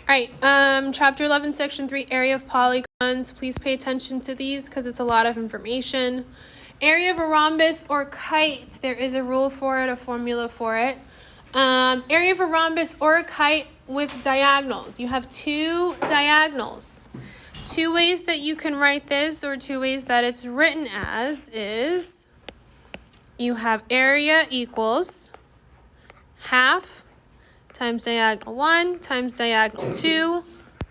right, chapter 11, section 3, area of polygons. Please pay attention to these because it's a lot of information. Area of a rhombus or kite, there is a rule for it, a formula for it. Area of a rhombus or a kite with diagonals. You have two diagonals. Two ways that you can write this, or two ways that it's written as, is you have area equals half times diagonal 1 times diagonal 2,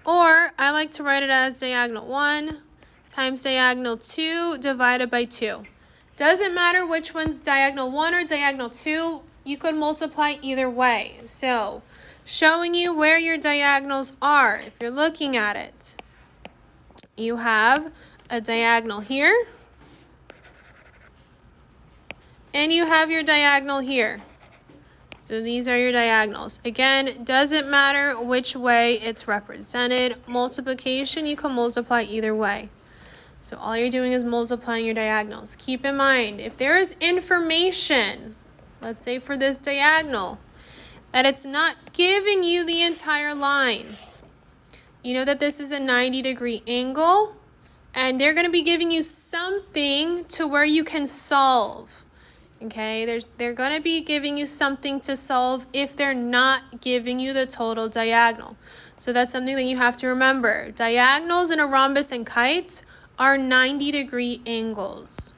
or I like to write it as diagonal 1 times diagonal 2 divided by 2. Doesn't matter which one's diagonal 1 or diagonal 2, you could multiply either way. So, showing you where your diagonals are, if you're looking at it. You have a diagonal here, and you have your diagonal here. So these are your diagonals. Again, it doesn't matter which way it's represented. Multiplication, you can multiply either way. So all you're doing is multiplying your diagonals. Keep in mind, if there is information, let's say for this diagonal, that it's not giving you the entire line. You know that this is a 90-degree angle, and they're going to be giving you something to where you can solve. Okay, they're going to be giving you something to solve if they're not giving you the total diagonal. So that's something that you have to remember. Diagonals in a rhombus and kite are 90-degree angles.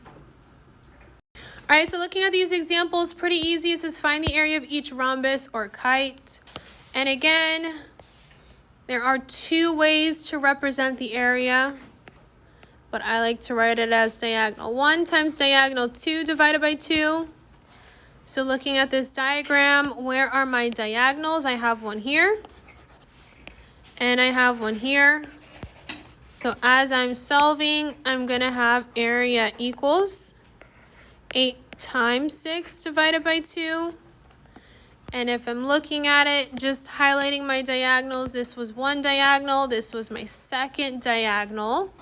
All right, so looking at these examples, pretty easy. It says find the area of each rhombus or kite. And again, there are two ways to represent the area, but I like to write it as diagonal 1 times diagonal 2 divided by 2. So looking at this diagram, where are my diagonals? I have one here, and I have one here. So as I'm solving, I'm going to have area equals 8 times 6 divided by 2. And if I'm looking at it, just highlighting my diagonals, this was one diagonal, this was my second diagonal.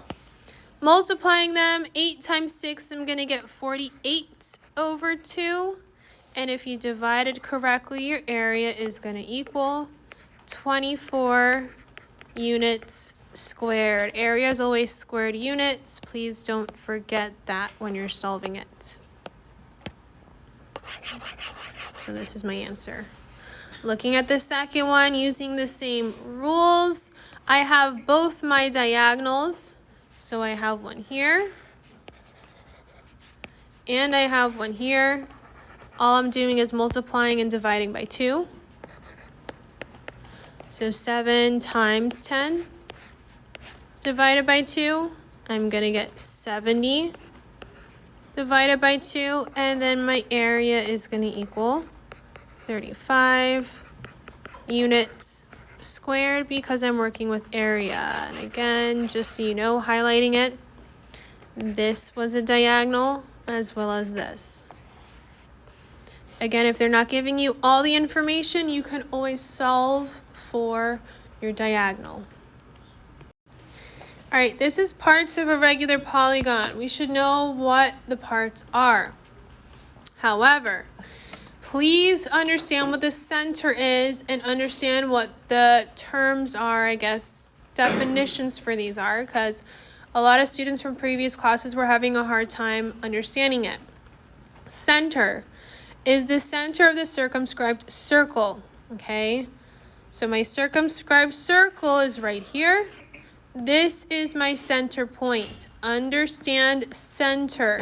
Multiplying them, 8 times 6, I'm going to get 48 over 2. And if you divide it correctly, your area is going to equal 24 units squared. Area is always squared units. Please don't forget that when you're solving it. So this is my answer. Looking at the second one, using the same rules, I have both my diagonals. So I have one here, and I have one here. All I'm doing is multiplying and dividing by 2. So 7 times 10 divided by 2, I'm going to get 70 divided by 2, and then my area is going to equal 35 units squared because I'm working with area. And again, just so you know, highlighting it, this was a diagonal as well as this. Again, if they're not giving you all the information, you can always solve for your diagonal. All right, this is parts of a regular polygon. We should know what the parts are. However, please understand what the center is and understand what the terms are, I guess, definitions for these are, because a lot of students from previous classes were having a hard time understanding it. Center is the center of the circumscribed circle, okay? So my circumscribed circle is right here. This is my center point. Understand center.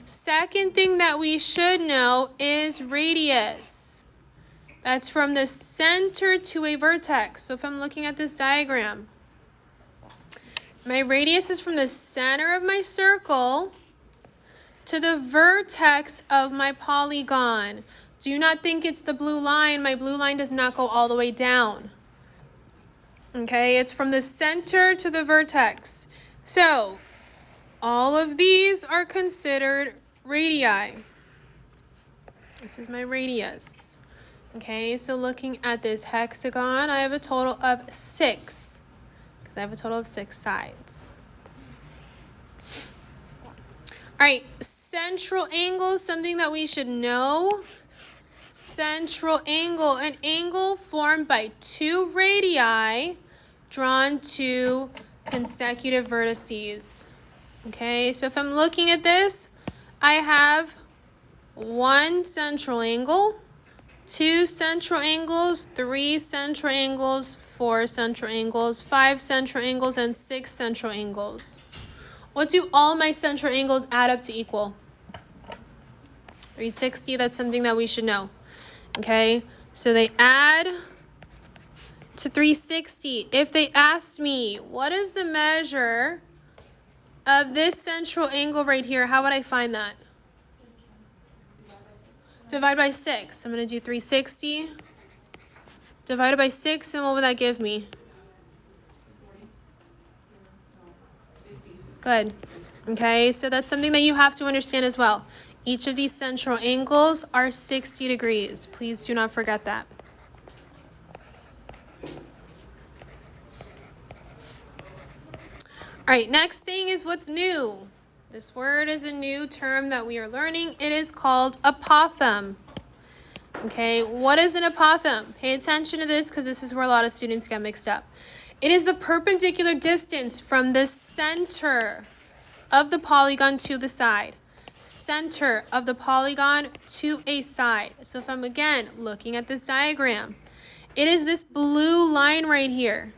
Second thing that we should know is radius. That's from the center to a vertex. So if I'm looking at this diagram, my radius is from the center of my circle to the vertex of my polygon. Do not think it's the blue line. My blue line does not go all the way down. Okay, it's from the center to the vertex. So all of these are considered radii. This is my radius. Okay, so looking at this hexagon, I have a total of 6, because I have a total of 6 sides. All right, central angle, something that we should know. central angle, an angle formed by two radii drawn to consecutive vertices. Okay, so if I'm looking at this, I have one central angle, two central angles, three central angles, four central angles, five central angles, and six central angles. What do all my central angles add up to equal? 360, that's something that we should know. Okay, so they add to 360. If they asked me, what is the measure of this central angle right here, how would I find that? Divide by 6. I'm going to do 360 divided by 6, and what would that give me? Good. Okay, so that's something that you have to understand as well. Each of these central angles are 60 degrees. Please do not forget that. All right, next thing is what's new. This word is a new term that we are learning. It is called apothem. Okay, what is an apothem? Pay attention to this because this is where a lot of students get mixed up. It is the perpendicular distance from the center of the polygon to the side. Center of the polygon to a side. So if I'm again looking at this diagram, it is this blue line right here.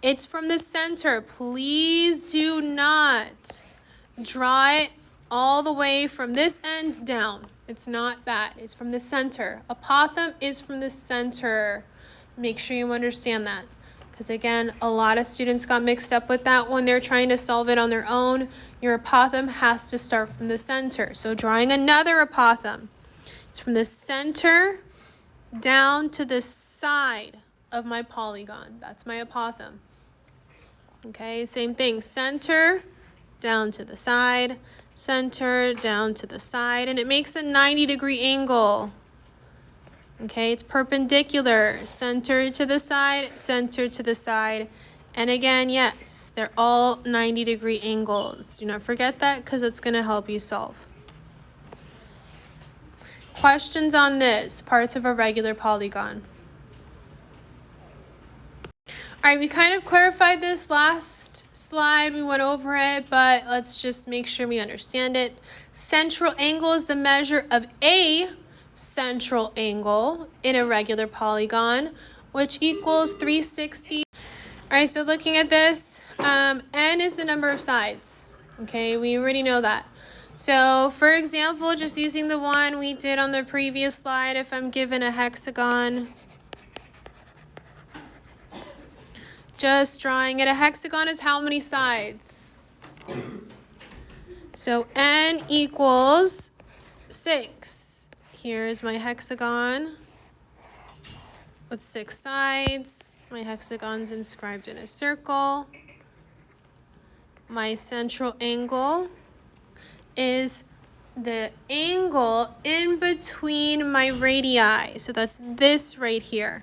It's from the center. Please do not draw it all the way from this end down. It's not that. It's from the center. Apothem is from the center. Make sure you understand that. Because again, a lot of students got mixed up with that when they're trying to solve it on their own. Your apothem has to start from the center. So drawing another apothem. It's from the center down to the side of my polygon. That's my apothem. Okay, same thing. Center down to the side. Center down to the side. And it makes a 90-degree angle. Okay, it's perpendicular, center to the side, center to the side. And again, yes, they're all 90-degree angles. Do not forget that because it's going to help you solve. Questions on this, parts of a regular polygon? All right, we kind of clarified this last slide. We went over it, but let's just make sure we understand it. Central angle is the measure of a central angle in a regular polygon, which equals 360. All right, so looking at this, n is the number of sides. Okay, we already know that. So for example, just using the one we did on the previous slide, if I'm given a hexagon, just drawing it, a hexagon is how many sides? So n equals 6. Here's my hexagon with 6 sides. My hexagon's inscribed in a circle. My central angle is the angle in between my radii. So that's this right here.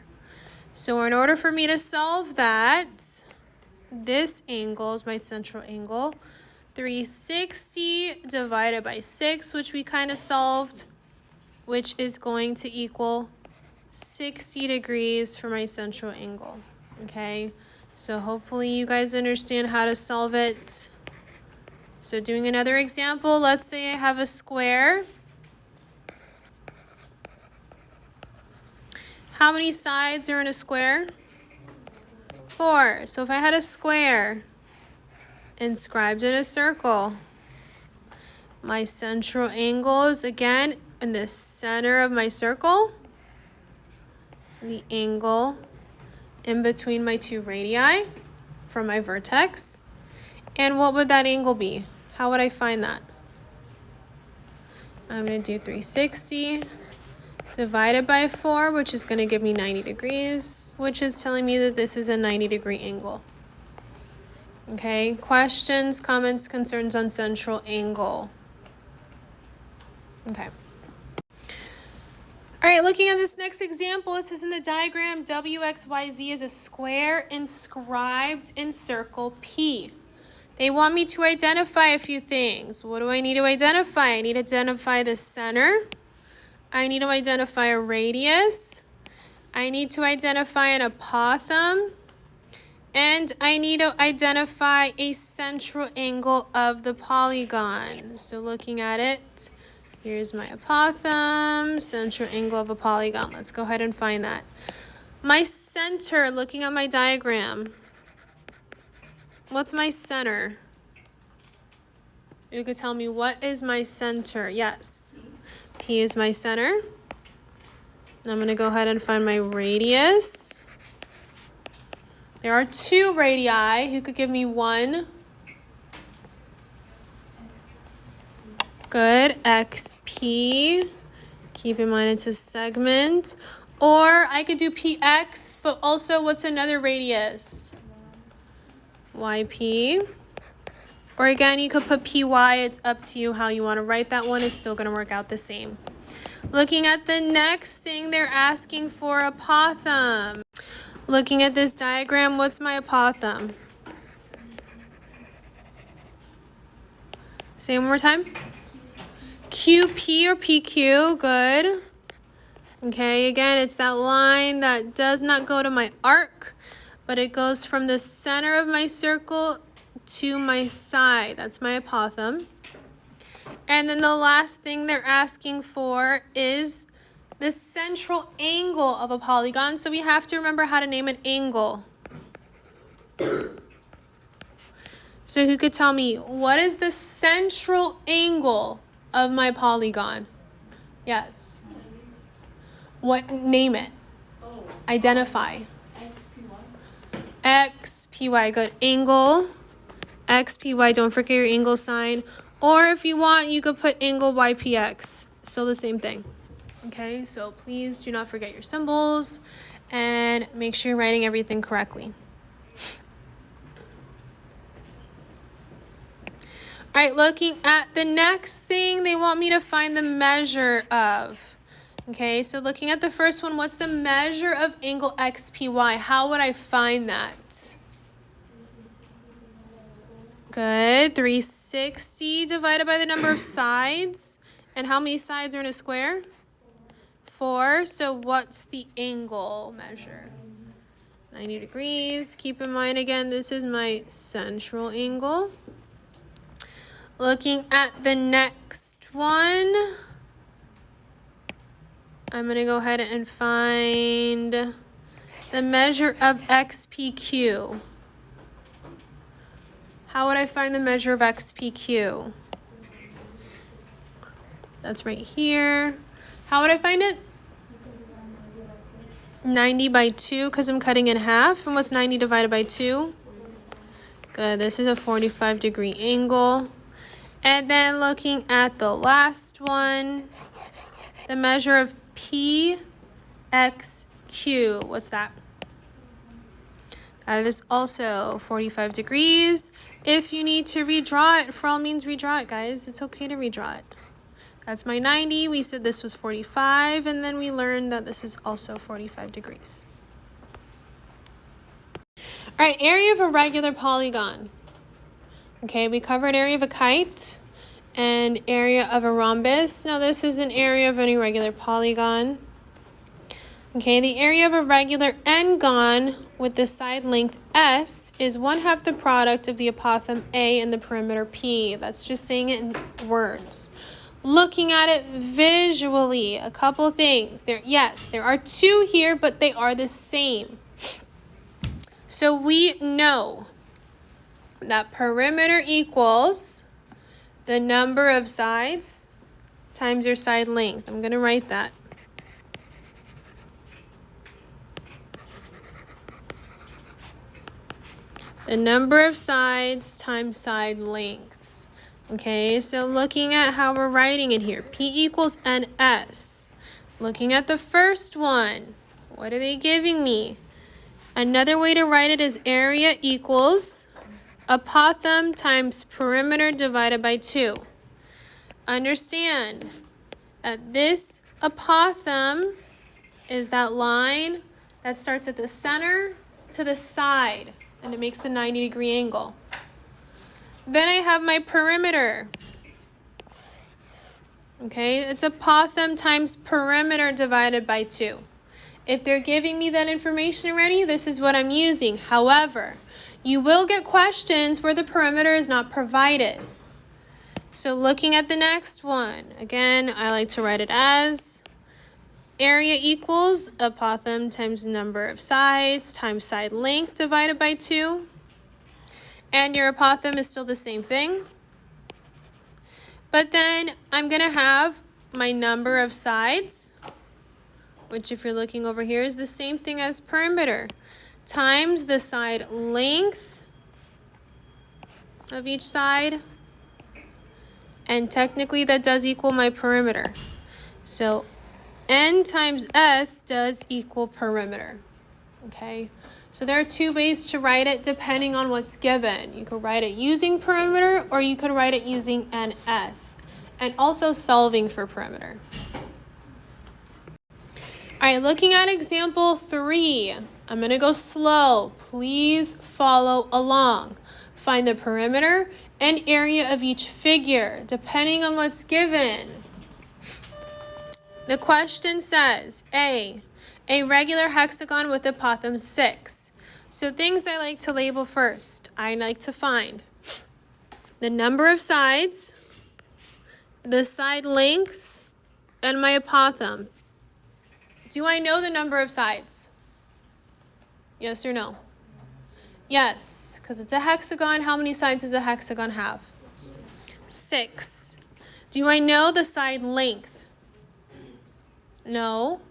So in order for me to solve that, this angle is my central angle. 360 divided by 6, which we kind of solved, which is going to equal 60 degrees for my central angle. Okay, so hopefully you guys understand how to solve it. So doing another example, let's say I have a square. How many sides are in a square? 4. So if I had a square inscribed in a circle, my central angle is again in the center of my circle, the angle in between my two radii from my vertex. And what would that angle be? How would I find that? I'm going to do 360 divided by 4, which is going to give me 90 degrees, which is telling me that this is a 90-degree angle. Okay, questions, comments, concerns on central angle? Okay. All right, looking at this next example, it says in the diagram, WXYZ is a square inscribed in circle P. They want me to identify a few things. What do I need to identify? I need to identify the center. I need to identify a radius. I need to identify an apothem. And I need to identify a central angle of the polygon. So looking at it, here's my apothem, central angle of a polygon. Let's go ahead and find that. My center, looking at my diagram. What's my center? You could tell me, what is my center? Yes. P is my center. And I'm going to go ahead and find my radius. There are 2 radii. Who could give me 1? Good. XP. Keep in mind it's a segment. Or I could do PX, but also what's another radius? YP. Or again, you could put PY. It's up to you how you want to write that one. It's still going to work out the same. Looking at the next thing, they're asking for apothem. Looking at this diagram, what's my apothem? Say it one more time. QP or PQ, good. Okay, again, it's that line that does not go to my arc, but it goes from the center of my circle to my side. That's my apothem. And then the last thing they're asking for is the central angle of a polygon. So we have to remember how to name an angle. So who could tell me, what is the central angle of my polygon? Yes. What? Name it. Identify. XPY. Good. Angle. XPY. Don't forget your angle sign. Or if you want, you could put angle YPX. Still the same thing. Okay, so please do not forget your symbols and make sure you're writing everything correctly. All right, looking at the next thing, they want me to find the measure of. Okay, so looking at the first one, what's the measure of angle XPY? How would I find that? Good. 360 divided by the number of sides. And how many sides are in a square? 4. So what's the angle measure? 90 degrees. Keep in mind, again, this is my central angle. Looking at the next one, I'm going to go ahead and find the measure of XPQ. How would I find the measure of XPQ? That's right here. How would I find it? 90 by 2, because I'm cutting in half. And what's 90 divided by 2? Good. This is a 45-degree angle. And then looking at the last one, the measure of PXQ. What's that? That is also 45 degrees. If you need to redraw it, for all means redraw it, guys. It's okay to redraw it. That's my 90. We said this was 45, and then we learned that this is also 45 degrees. All right, area of a regular polygon. Okay, we covered area of a kite and area of a rhombus. Now this is an area of an irregular polygon. Okay, the area of a regular n-gon with the side length S is 1/2 the product of the apothem A and the perimeter P. That's just saying it in words. Looking at it visually, a couple things. Yes, there are 2 here, but they are the same. So we know that perimeter equals the number of sides times your side length. I'm going to write that. The number of sides times side lengths. Okay, so looking at how we're writing it here. P equals NS. Looking at the first one, what are they giving me? Another way to write it is area equals apothem times perimeter divided by 2. Understand that this apothem is that line that starts at the center to the side, and it makes a 90-degree angle. Then I have my perimeter. Okay, it's apothem times perimeter divided by 2. If they're giving me that information already, this is what I'm using. However, you will get questions where the perimeter is not provided. So looking at the next one, again, I like to write it as area equals apothem times number of sides times side length divided by 2. And your apothem is still the same thing. But then I'm going to have my number of sides, which if you're looking over here is the same thing as perimeter, times the side length of each side. And technically that does equal my perimeter. So N times S does equal perimeter. Okay, so there are 2 ways to write it depending on what's given. You could write it using perimeter or you could write it using NS and also solving for perimeter. All right, looking at example 3, I'm going to go slow. Please follow along. Find the perimeter and area of each figure depending on what's given. The question says, A regular hexagon with apothem 6. So things I like to label first. I like to find the number of sides, the side lengths, and my apothem. Do I know the number of sides? Yes or no? Yes, because it's a hexagon. How many sides does a hexagon have? 6. Do I know the side length? No.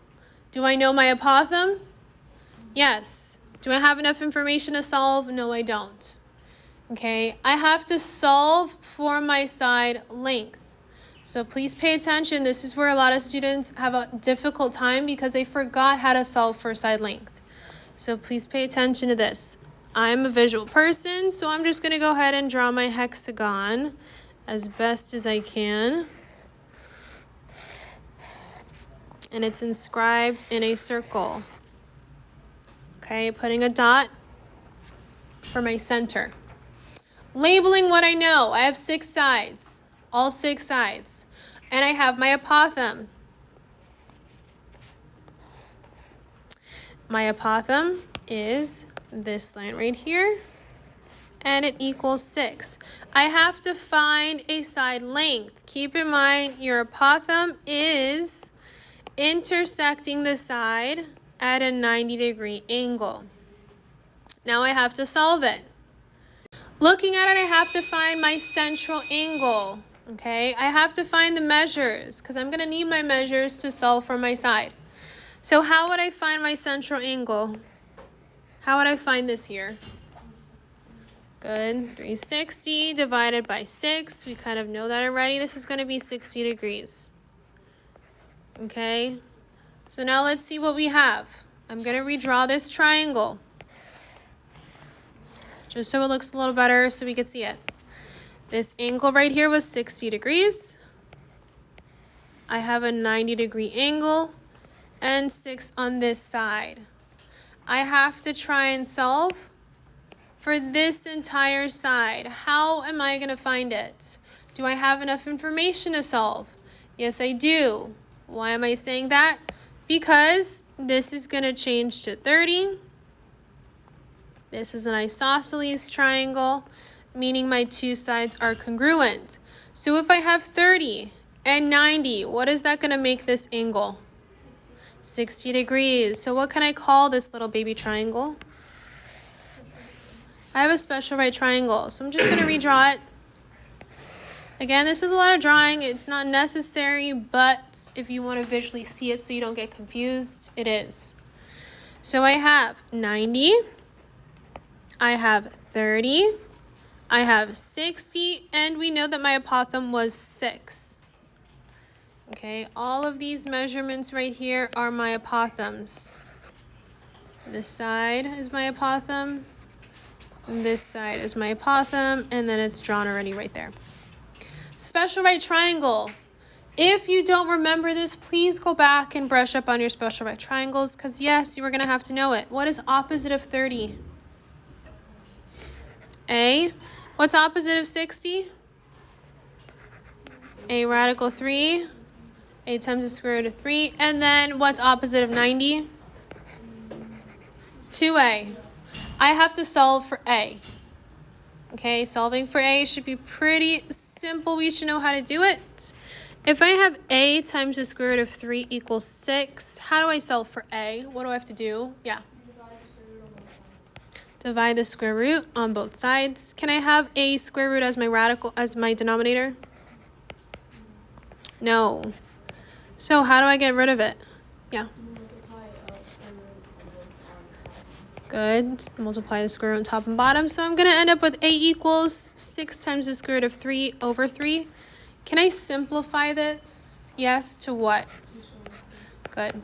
Do I know my apothem? Yes. Do I have enough information to solve? No, I don't. Okay, I have to solve for my side length. So please pay attention. This is where a lot of students have a difficult time because they forgot how to solve for side length. So please pay attention to this. I'm a visual person, so I'm just going to go ahead and draw my hexagon as best as I can. And it's inscribed in a circle. Okay, putting a dot for my center. Labeling what I know. I have 6 sides, all 6 sides. And I have my apothem. My apothem is this line right here, and it equals 6. I have to find a side length. Keep in mind your apothem is intersecting the side at a 90-degree angle. Now I have to solve it. Looking at it, I have to find my central angle. Okay, I have to find the measures because I'm going to need my measures to solve for my side. So how would I find my central angle? How would I find this here? Good. 360 divided by 6. We kind of know that already. This is going to be 60 degrees. Okay, so now let's see what we have. I'm going to redraw this triangle just so it looks a little better so we can see it. This angle right here was 60 degrees. I have a 90-degree angle and 6 on this side. I have to try and solve for this entire side. How am I going to find it? Do I have enough information to solve? Yes, I do. Why am I saying that? Because this is going to change to 30. This is an isosceles triangle, meaning my 2 sides are congruent. So if I have 30 and 90, what is that going to make this angle? 60 degrees. So what can I call this little baby triangle? I have a special right triangle, so I'm just going to redraw it. Again, this is a lot of drawing. It's not necessary, but if you want to visually see it so you don't get confused, it is. So I have 90, I have 30, I have 60, and we know that my apothem was 6. Okay, all of these measurements right here are my apothems. This side is my apothem, this side is my apothem, and then it's drawn already right there. Special right triangle. If you don't remember this, please go back and brush up on your special right triangles because yes, you are going to have to know it. What is opposite of 30? A. What's opposite of 60? A radical 3. A times the square root of 3. And then what's opposite of 90? 2a. I have to solve for a. Okay, solving for a should be pretty simple. We should know how to do it. If I have a times the square root of 3 equals 6, how do I solve for a? What do I have to do? Yeah. Divide the square root on both sides. Can I have a square root as my denominator? No. So how do I get rid of it? Yeah. Good. Multiply the square root on top and bottom. So I'm going to end up with a equals 6 times the square root of 3 over 3. Can I simplify this? Yes, to what? Good.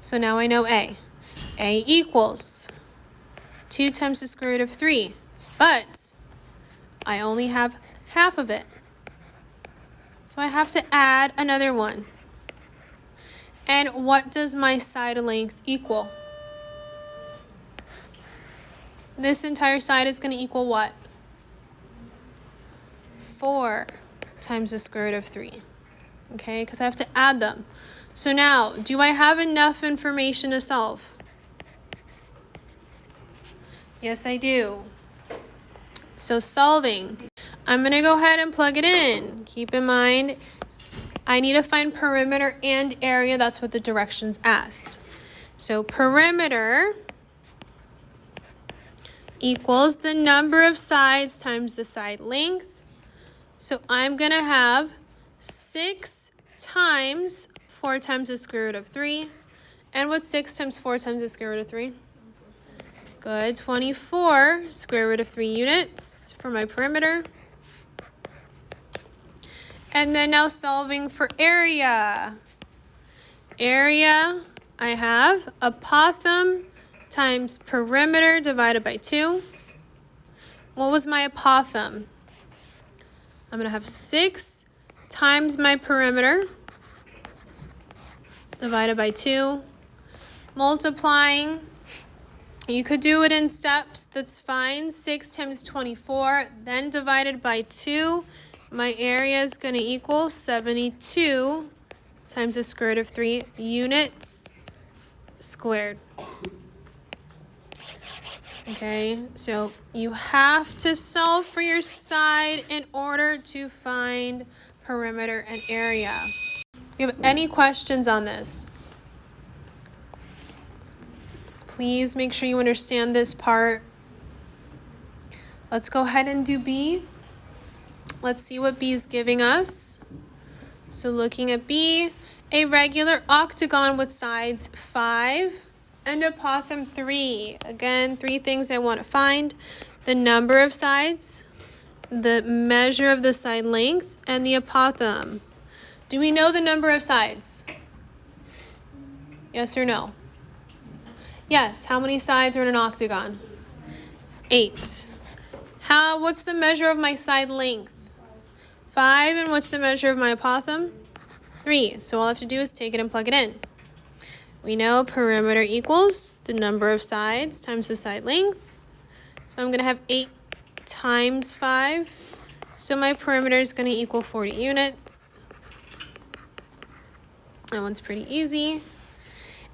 So now I know a. A equals 2 times the square root of 3. But I only have half of it. So I have to add another one. And what does my side length equal? This entire side is going to equal what? 4 times the square root of 3. Okay, because I have to add them. So now, do I have enough information to solve? Yes, I do. So solving, I'm going to go ahead and plug it in. Keep in mind, I need to find perimeter and area. That's what the directions asked. So perimeter equals the number of sides times the side length. So I'm going to have 6 times 4 times the square root of 3. And what's 6 times 4 times the square root of 3? Good. 24 square root of 3 units for my perimeter. And then now solving for area. Area, I have apothem times perimeter divided by 2. What was my apothem? I'm going to have 6 times my perimeter divided by 2. Multiplying. You could do it in steps. That's fine. 6 times 24, then divided by 2. My area is going to equal 72 times the square root of 3 units squared. Okay, so you have to solve for your side in order to find perimeter and area. If you have any questions on this, please make sure you understand this part. Let's go ahead and do B. Let's see what B is giving us. So looking at B, a regular octagon with sides 5 and apothem 3. Again, 3 things I want to find. The number of sides, the measure of the side length, and the apothem. Do we know the number of sides? Yes or no? Yes. How many sides are in an octagon? 8. What's the measure of my side length? 5. And what's the measure of my apothem? 3. So all I have to do is take it and plug it in. We know perimeter equals the number of sides times the side length. So I'm going to have 8 times 5. So my perimeter is going to equal 40 units. That one's pretty easy.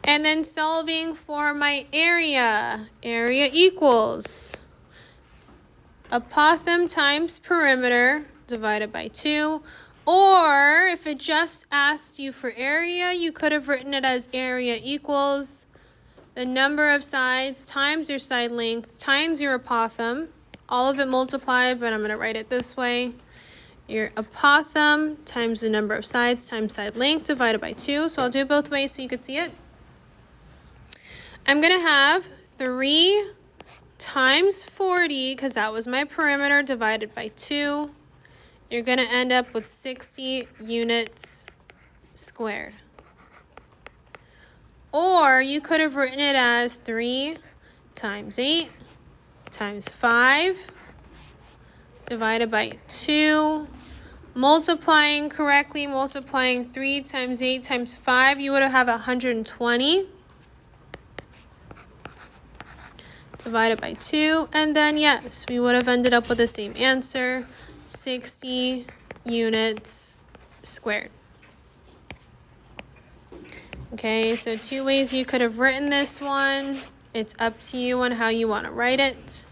And then solving for my area. Area equals apothem times perimeter divided by 2. Or if it just asked you for area, you could have written it as area equals the number of sides times your side length times your apothem. All of it multiplied, but I'm going to write it this way. Your apothem times the number of sides times side length divided by 2. So I'll do it both ways so you could see it. I'm going to have 3 times 40, because that was my perimeter, divided by 2. You're going to end up with 60 units squared. Or you could have written it as 3 times 8 times 5 divided by 2. Multiplying correctly, multiplying 3 times 8 times 5, you would have 120. Divided by 2, and then yes, we would have ended up with the same answer, 60 units squared. Okay, so two ways you could have written this one. It's up to you on how you want to write it.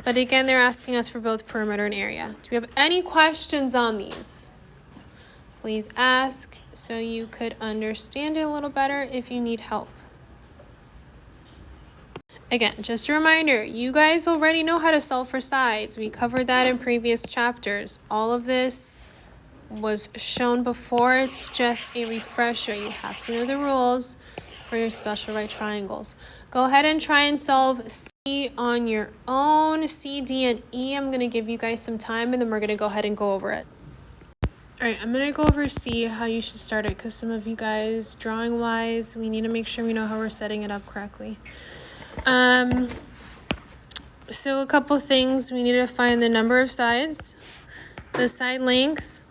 But again, they're asking us for both perimeter and area. Do we have any questions on these? Please ask so you could understand it a little better if you need help. Again, just a reminder, you guys already know how to solve for sides. We covered that in previous chapters. All of this was shown before. It's just a refresher. You have to know the rules for your special right triangles. Go ahead and try and solve C on your own. C, D, and E. I'm going to give you guys some time and then we're going to go ahead and go over it. All right, I'm going to go over C, how you should start it, because some of you guys, drawing wise, we need to make sure we know how we're setting it up correctly. So a couple things. We need to find the number of sides, the side length,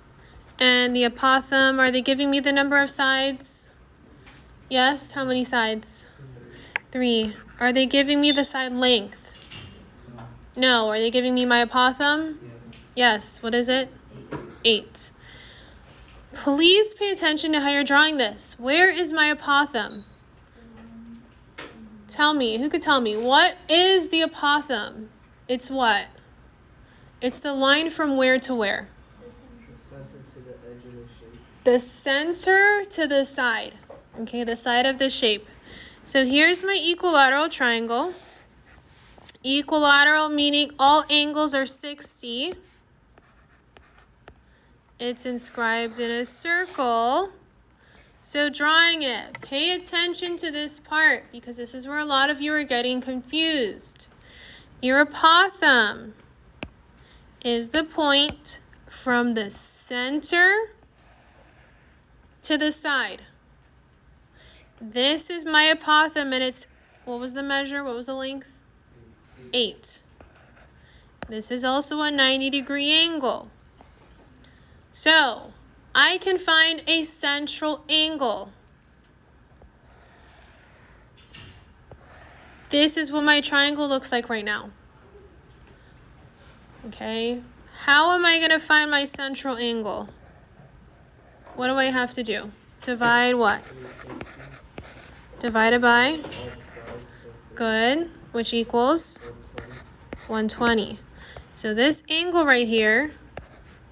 and the apothem. Are they giving me the number of sides? Yes. How many sides? 3. Are they giving me the side length? No. Are they giving me my apothem? Yes. What is it? 8. Please pay attention to how you're drawing this. Where is my apothem? Tell me. Who could tell me? What is the apothem? It's what? It's the line from where to where? The center to the edge of the shape. The center to the side. Okay, the side of the shape. So here's my equilateral triangle. Equilateral meaning all angles are 60. It's inscribed in a circle. So drawing it, pay attention to this part because this is where a lot of you are getting confused. Your apothem is the point from the center to the side. This is my apothem and it's, what was the measure? What was the length? 8. This is also a 90-degree angle. So, I can find a central angle. This is what my triangle looks like right now. Okay, how am I going to find my central angle? What do I have to do? Divide what? Divided by? Good, which equals? 120. So this angle right here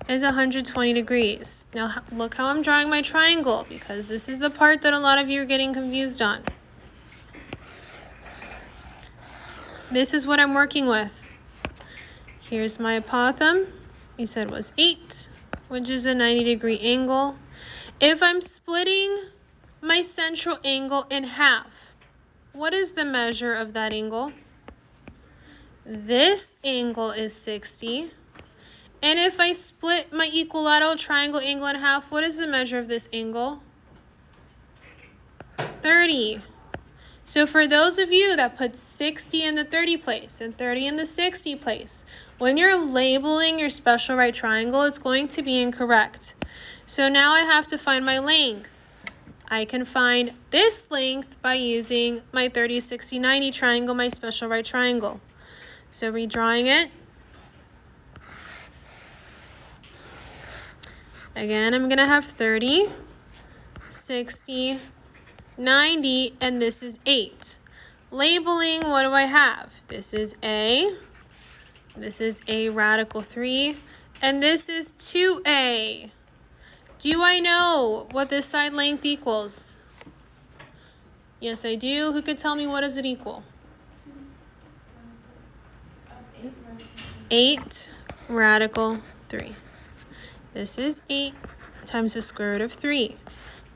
is 120 degrees. Now look how I'm drawing my triangle because this is the part that a lot of you are getting confused on. This is what I'm working with. Here's my apothem. We said was 8, which is a 90-degree angle. If I'm splitting my central angle in half, what is the measure of that angle? This angle is 60. And if I split my equilateral triangle angle in half, what is the measure of this angle? 30. So for those of you that put 60 in the 30 place and 30 in the 60 place, when you're labeling your special right triangle, it's going to be incorrect. So now I have to find my length. I can find this length by using my 30, 60, 90 triangle, my special right triangle. So redrawing it. Again, I'm going to have 30, 60, 90, and this is 8. Labeling, what do I have? This is A radical 3, and this is 2A. Do I know what this side length equals? Yes, I do. Who could tell me what does it equal? 8 radical 3. This is 8 times the square root of 3.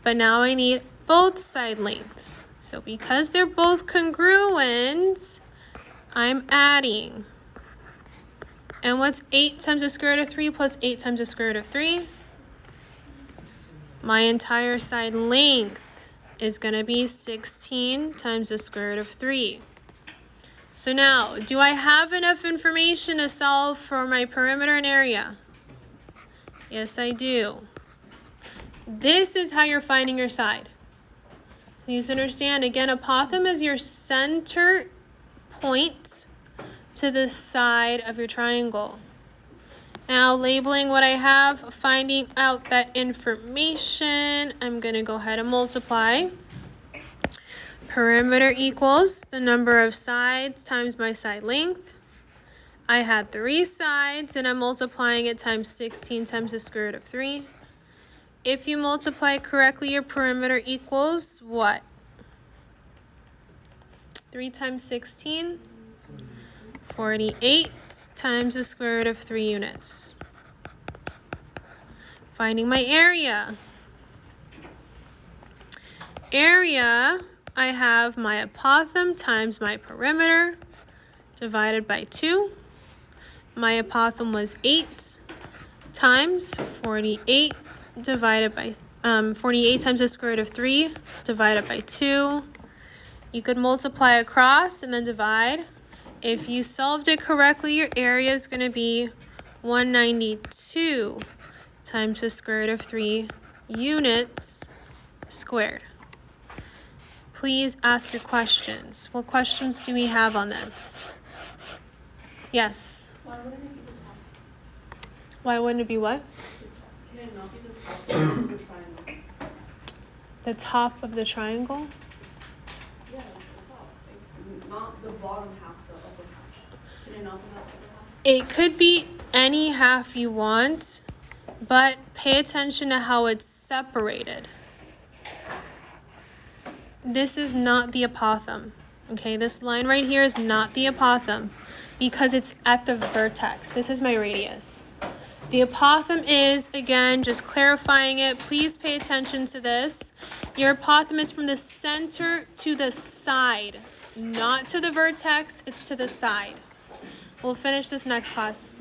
But now I need both side lengths. So because they're both congruent, I'm adding. And what's 8 times the square root of 3 plus 8 times the square root of 3? My entire side length is going to be 16 times the square root of 3. So now, do I have enough information to solve for my perimeter and area? Yes, I do. This is how you're finding your side. Please understand, again, apothem is your center point to the side of your triangle. Now labeling what I have, finding out that information, I'm going to go ahead and multiply. Perimeter equals the number of sides times my side length. I had 3 sides and I'm multiplying it times 16 times the square root of 3. If you multiply correctly, your perimeter equals what? 3 times 16? 48 times the square root of 3 units. Finding my area. Area, I have my apothem times my perimeter divided by 2. My apothem was 8 times 48 divided by 48 times the square root of 3 divided by 2. You could multiply across and then divide. If you solved it correctly, your area is going to be 192 times the square root of 3 units squared. Please ask your questions. What questions do we have on this? Yes? Why wouldn't it be the top? Why wouldn't it be what? Can it not be the top of the triangle? The top of the triangle? Yeah, it's the top. Like, not the bottom half, the upper half. Can it not be the upper half? It could be any half you want, but pay attention to how it's separated. This is not the apothem. Okay, this line right here is not the apothem because it's at the vertex. This is my radius. The apothem is, again, just clarifying it. Please pay attention to this. Your apothem is from the center to the side, not to the vertex, it's to the side. We'll finish this next class.